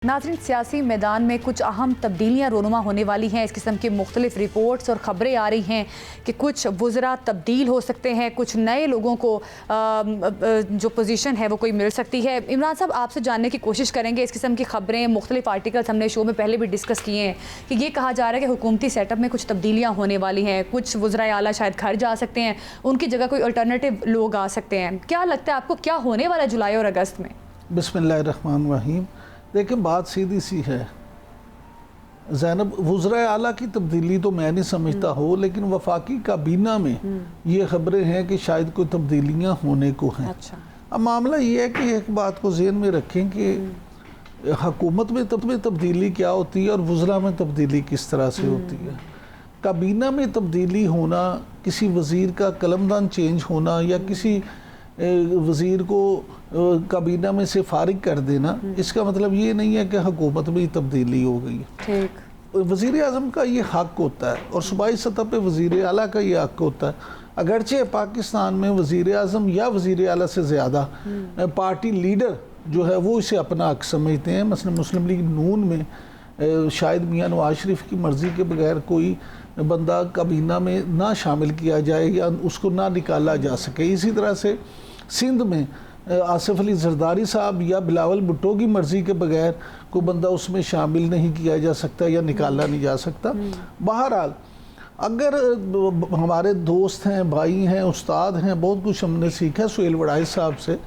नाज़रीन, सियासी मैदान में कुछ अहम तब्दीलियाँ रोनुमा होने वाली हैं। इस किस्म की मुख्तलिफ रिपोर्ट्स और ख़बरें आ रही हैं कि कुछ वज़रा तब्दील हो सकते हैं, कुछ नए लोगों को जो पोजीशन है वो कोई मिल सकती है। इमरान साहब, आपसे जानने की कोशिश करेंगे इस किस्म की ख़बरें, मुख्तलिफ आर्टिकल्स हमने शो में पहले भी डिस्कस किए हैं कि ये कहा जा रहा है कि हुकूमती सेटअप में कुछ तब्दीलियाँ होने वाली हैं, कुछ वज़रा आला शायद घर जा सकते हैं, उनकी जगह कोई अल्टरनेटिव लोग आ सकते हैं। क्या लगता है आपको, क्या होने वाला है जुलाई और अगस्त में? बिस्मिल्लाहिर्रहमानिर्रहीम। देखिए, बात सीधी सी है ज़ैनब, वज़रा आला की तब्दीली तो मैं नहीं समझता हो, लेकिन वफाकी काबीना में ये खबरें हैं कि शायद कोई तब्दीलियाँ होने को हैं। अच्छा। अब मामला ये है कि एक बात को ज़हन में रखें कि हुकूमत में तब्दीली क्या होती है और वज़रा में तब्दीली किस तरह से होती है। काबीना में तब्दीली होना, किसी वज़ीर का कलमदान चेंज होना या किसी वज़ीर को काबीना में से फारिग कर देना, इसका मतलब ये नहीं है कि हुकूमत में ही तब्दीली हो गई। ठीक। वज़ीर आज़म का ये हक़ होता है और सूबाई सतह पे वज़ीर आला का ये हक़ होता है। अगरचे पाकिस्तान में वज़ीर आज़म या वज़ीर आला से ज़्यादा पार्टी लीडर जो है वो इसे अपना हक़ समझते हैं। मसलन मुस्लिम लीग नून में शायद मियाँ नवाज शरीफ की मर्ज़ी के बगैर कोई बंदा काबीना में ना शामिल किया जाए या उसको ना निकाला जा सके। इसी तरह से सिंध में आसिफ अली जरदारी साहब या बिलावल भुट्टो की मर्ज़ी के बगैर कोई बंदा उसमें शामिल नहीं किया जा सकता या निकाला नहीं जा सकता। बहरहाल, अगर हमारे दोस्त हैं, भाई हैं, उस्ताद हैं, बहुत कुछ हमने सीखा सुहेल वड़ाइच साहब से।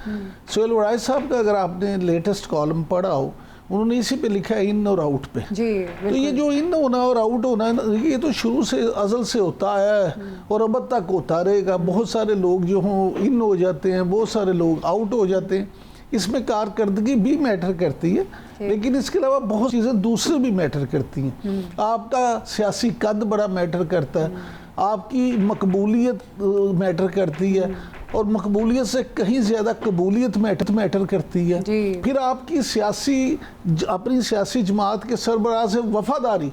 सुहेल वड़ाइच साहब का अगर आपने लेटेस्ट कॉलम पढ़ा हो, उन्होंने इसी पे लिखा है इन और आउट पे जी। तो ये जो इन होना और आउट होना ये तो शुरू से अज़ल से होता है और अब तक होता रहेगा। बहुत सारे लोग जो हों इन हो जाते हैं, बहुत सारे लोग आउट हो जाते हैं। इसमें कारकर्दगी भी मैटर करती है, लेकिन इसके अलावा बहुत चीज़ें दूसरी भी मैटर करती हैं। आपका सियासी कद बड़ा मैटर करता है, आपकी मकबूलियत मैटर करती है और मकबूलियत से कहीं ज़्यादा कबूलियत मैटर करती है। फिर आपकी अपनी सियासी जमात के सरबराह से वफादारी,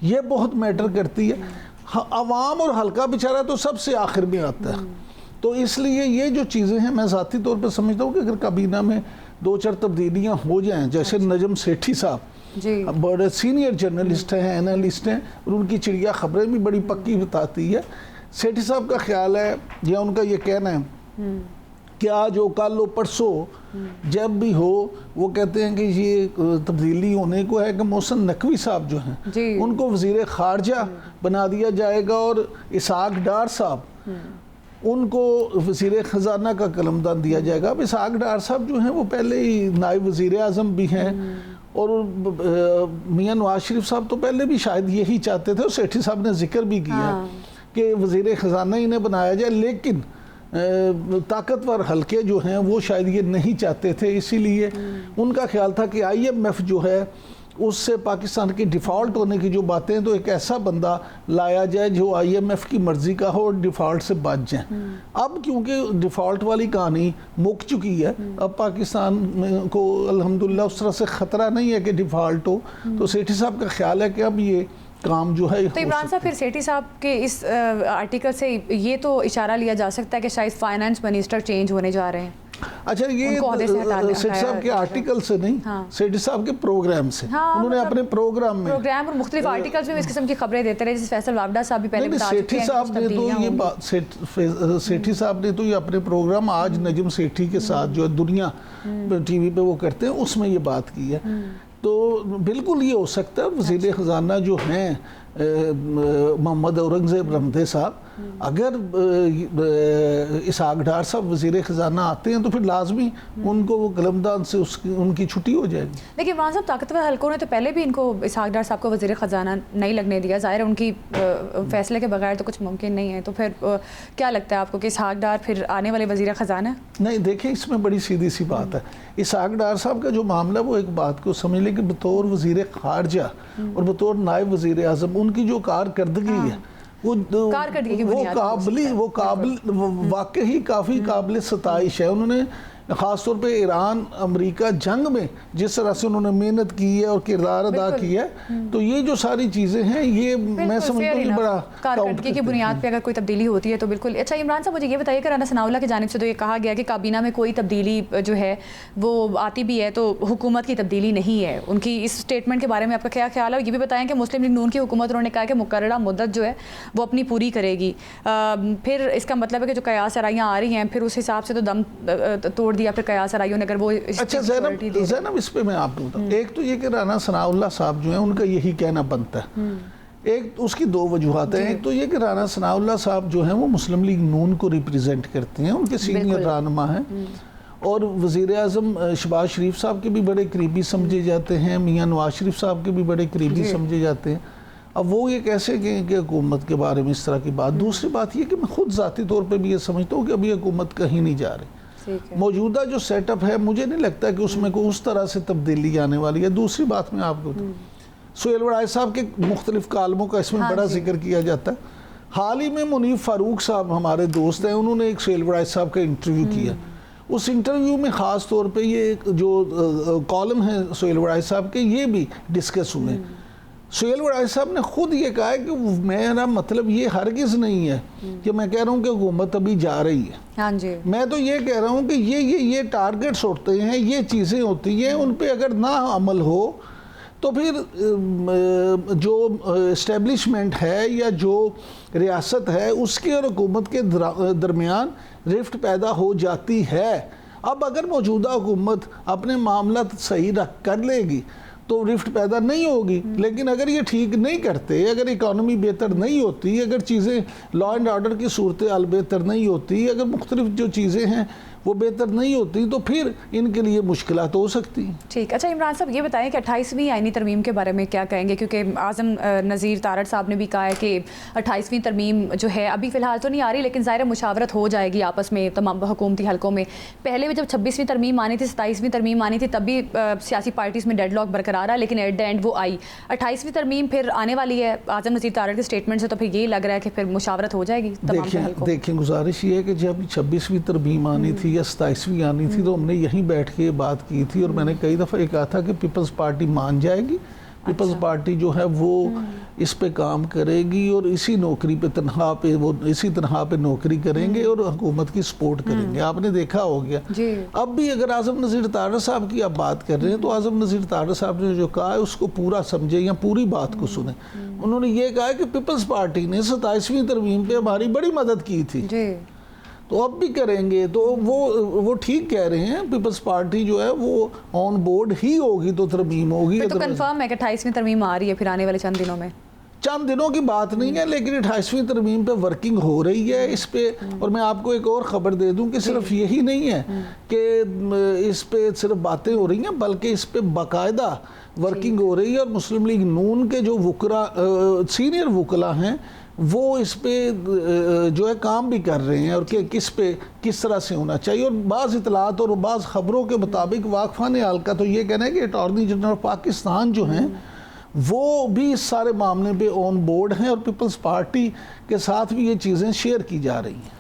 ये बहुत मैटर करती है। अवाम और हल्का बेचारा तो सबसे आखिर में आता है। तो इसलिए ये जो चीज़ें हैं, मैं ज़ाती तौर पर समझता हूँ कि अगर काबीना में 2-4 तब्दीलियाँ हो जाएँ, जैसे नजम सेठी साहब बड़े सीनियर जर्नलिस्ट हैं, एनालिस्ट हैं, और उनकी चिड़िया खबरें भी बड़ी पक्की बताती है। सेठी साहब का ख्याल है या उनका ये कहना है कि आज हो कल हो परसों जब भी हो, वो कहते हैं कि ये तब्दीली होने को है कि मोहसिन नकवी साहब जो हैं उनको वज़ीर ख़ारजा बना दिया जाएगा और इसहाक डार साहब उनको वज़ीर ख़जाना का कलमदान दिया जाएगा। अब इसहाक डार साहब जो हैं वो पहले ही नायब वज़ीर आज़म भी हैं और मियाँ नवाज शरीफ साहब तो पहले भी शायद यही चाहते थे और सेठी साहब ने जिक्र भी किया कि वज़ीर ख़जाना इन्हें बनाया जाए, लेकिन ताकतवर हलके जो हैं वो शायद ये नहीं चाहते थे। इसीलिए उनका ख्याल था कि IMF जो है उससे पाकिस्तान की डिफ़ॉल्ट होने की जो बातें, तो एक ऐसा बंदा लाया जाए जो IMF की मर्ज़ी का हो और डिफ़ॉल्ट से बच जाए। अब क्योंकि डिफ़ॉल्ट वाली कहानी मुक चुकी है, अब पाकिस्तान को अल्हम्दुलिल्लाह उस तरह से ख़तरा नहीं है कि डिफ़ॉल्ट हो। तो सेठी साहब का ख्याल है कि अब ये काम जो है। तो इमरान साहब, फिर सेठी साहब के इस आर्टिकल से ये तो इशारा लिया जा सकता है कि शायद फाइनेंस मिनिस्टर चेंज होने जा रहे हैं। अच्छा, ये सेठी साहब के आर्टिकल से नहीं, सेठी साहब के प्रोग्राम से। उन्होंने अपने प्रोग्राम और मुख्तलिफ आर्टिकल्स में इस किस्म की खबरें देते रहे, जैसे फैसल वावडा साहब भी पहले बता चुके हैं। सेठी साहब ने तो ये बात सेठी साहब ने तो ये अपने प्रोग्राम आज नजम सेठी के साथ जो है दुनिया TV पे वो करते हैं, उसमें ये बात की है। तो बिल्कुल ये हो सकता है वज़ीर ख़जाना जो हैं मोहम्मद औरंगज़ेब रमदे साहब, अगर इसहाक डार साहब वज़ीर ख़जाना आते हैं तो फिर लाजमी उनको वो कलमदान से उनकी छुट्टी हो जाएगी। देखिए इमरान साहब, ताकतवर हल्कों ने तो पहले भी इनको इसहाक डार साहब को वज़ीर ख़जाना नहीं लगने दिया। ज़ाहिर है उनकी फ़ैसले के बगैर तो कुछ मुमकिन नहीं है। तो फिर क्या लगता है आपको कि इसहाक डार फिर आने वाले वज़ीर ख़जाना? नहीं, देखिए इसमें बड़ी सीधी सी बात है। इसहाक डार साहब का जो मामला, वो एक बात को समझ लें कि बतौर वज़ीर ख़ारजा और बतौर नायब वज़ीर आज़म उनकी जो कारकर्दगी है वो काबिल वाकई काफ़ी काबिल सताइश है। उन्होंने خاص طور پہ ایران امریکہ جنگ میں جس طرح سے انہوں نے محنت کی ہے اور کردار ادا کیا ہے، تو یہ جو ساری چیزیں ہیں یہ میں سمجھتا ہوں کہ بڑا کارکردگی کی بنیاد پہ اگر کوئی تبدیلی ہوتی ہے تو بالکل اچھا۔ عمران صاحب مجھے یہ بتائیے کہ رانا ثناء اللہ کی جانب سے تو یہ کہا گیا کہ کابینہ میں کوئی تبدیلی جو ہے وہ آتی بھی ہے تو حکومت کی تبدیلی نہیں ہے، ان کی اس اسٹیٹمنٹ کے بارے میں آپ کا کیا خیال ہے؟ یہ بھی بتائیں کہ مسلم لیگ نون کی حکومت انہوں نے کہا کہ مقررہ مدت جو ہے وہ اپنی پوری کرے گی، پھر اس کا مطلب ہے کہ جو قیاس آرائیاں آ رہی ہیں پھر اس حساب سے تو دم توڑ دیا پھر قیاس آرائیوں نے اگر وہ اچھا زینب اس پہ میں آپ کو بتاؤں، ایک تو یہ کہ رانا ثناء اللہ صاحب جو ہیں ان کا یہی کہنا بنتا ہے، ایک اس کی دو وجوہات ہیں، ایک تو یہ کہ رانا ثناء اللہ صاحب جو ہیں وہ مسلم لیگ نون کو ریپریزنٹ کرتے ہیں، ان کے سینئر رہنما ہیں، اور وزیر اعظم شہباز شریف صاحب کے بھی بڑے قریبی سمجھے جاتے ہیں، میاں نواز شریف صاحب کے بھی بڑے قریبی سمجھے جاتے ہیں۔ اب وہ یہ کیسے کہیں کہ حکومت کے بارے میں اس طرح کی بات۔ دوسری بات یہ کہ میں خود ذاتی طور پہ بھی یہ سمجھتا ہوں کہ ابھی حکومت کہیں نہیں جا رہی، موجودہ جو سیٹ اپ ہے مجھے نہیں لگتا کہ اس میں کوئی اس طرح سے تبدیلی آنے والی ہے۔ دوسری بات میں آپ کو سہیل وڑائے صاحب کے مختلف کالموں کا اس میں بڑا ذکر کیا جاتا ہے۔ حال ہی میں منیف فاروق صاحب ہمارے دوست ہیں، انہوں نے ایک سہیل وڑائے صاحب کا انٹرویو کیا، اس انٹرویو میں خاص طور پہ یہ جو کالم ہیں سہیل وڑائے صاحب کے یہ بھی ڈسکس ہوئے۔ سہیل وڑائے صاحب نے خود یہ کہا ہے کہ میرا مطلب یہ ہرگز نہیں ہے کہ میں کہہ رہا ہوں کہ حکومت ابھی جا رہی ہے، میں تو یہ کہہ رہا ہوں کہ یہ ٹارگٹس ہوتے ہیں، یہ چیزیں ہوتی ہیں، ان پہ اگر نہ عمل ہو تو پھر جو اسٹیبلشمنٹ ہے یا جو ریاست ہے اس کے اور حکومت کے درمیان رفٹ پیدا ہو جاتی ہے۔ اب اگر موجودہ حکومت اپنے معاملات صحیح رکھ کر لے گی تو رفٹ پیدا نہیں ہوگی، لیکن اگر یہ ٹھیک نہیں کرتے، اگر اکانومی بہتر نہیں ہوتی، اگر چیزیں لا اینڈ آرڈر کی صورتحال بہتر نہیں ہوتی، اگر مختلف جو چیزیں ہیں وہ بہتر نہیں ہوتی تو پھر ان کے لیے مشکلات ہو سکتی ہیں۔ ٹھیک، اچھا عمران صاحب یہ بتائیں کہ 28ویں آئینی ترمیم کے بارے میں کیا کہیں گے؟ کیونکہ اعظم نذیر تارڑ صاحب نے بھی کہا ہے کہ 28ویں ترمیم جو ہے ابھی فی الحال تو نہیں آ رہی، لیکن ظاہر مشاورت ہو جائے گی آپس میں تمام حکومتی حلقوں میں۔ پہلے بھی جب 26ویں ترمیم آنی تھی، 27ویں ترمیم آنی تھی، تب بھی سیاسی پارٹیز میں ڈیڈ لاک برقرار ہے، لیکن ایٹ دا اینڈ وہ آئی۔ 28ویں ترمیم پھر آنے والی ہے اعظم نذیر تارڑ کے اسٹیٹمنٹ سے، تو پھر یہ لگ رہا ہے کہ پھر مشاورت ہو جائے گی تمام حلقوں۔ دیکھیں گزارش یہ ہے کہ جب 26ویں ترمیم آنی تھی یا 27ویں آنی تھی تو ہم نے یہیں بیٹھ کے بات کی تھی، اور میں نے کئی دفعہ یہ کہا تھا کہ پیپلز پارٹی مان جائے گی، پیپلز پارٹی جو ہے وہ اس پہ کام کرے گی اور اسی نوکری پہ تنخواہ پہ وہ اسی تنخواہ پہ نوکری کریں گے اور حکومت کی سپورٹ کریں گے۔ آپ نے دیکھا ہو گیا اب بھی اگر اعظم نذیر تارڑ صاحب کی آپ بات کر رہے ہیں تو اعظم نذیر تارڑ صاحب نے جو کہا ہے اس کو پورا سمجھے یا پوری بات کو سنیں۔ انہوں نے یہ کہا ہے کہ پیپلز پارٹی نے 27ویں ترمیم پہ ہماری بڑی مدد کی تھی، تو اب بھی کریں گے، تو وہ ٹھیک کہہ رہے ہیں، پیپلز پارٹی جو ہے وہ آن بورڈ ہی ہوگی تو ترمیم ہوگی۔ تو کنفرم ہے کہ 28ویں ترمیم آ رہی ہے پھر آنے والے چند دنوں میں؟ چند دنوں کی بات نہیں ہے، لیکن 28ویں ترمیم پہ ورکنگ ہو رہی ہے اس پہ۔ اور میں آپ کو ایک اور خبر دے دوں کہ صرف یہی نہیں ہے کہ اس پہ صرف باتیں ہو رہی ہیں، بلکہ اس پہ باقاعدہ ورکنگ ہو رہی ہے، اور مسلم لیگ نون کے جو سینئر وکلاء ہیں وہ اس پہ جو ہے کام بھی کر رہے ہیں، اور کہ کس طرح سے ہونا چاہیے۔ اور بعض اطلاعات اور بعض خبروں کے مطابق واقفان حلقہ تو یہ کہنا ہے کہ اٹارنی جنرل پاکستان جو ہیں وہ بھی اس سارے معاملے پہ آن بورڈ ہیں، اور پیپلز پارٹی کے ساتھ بھی یہ چیزیں شیئر کی جا رہی ہیں۔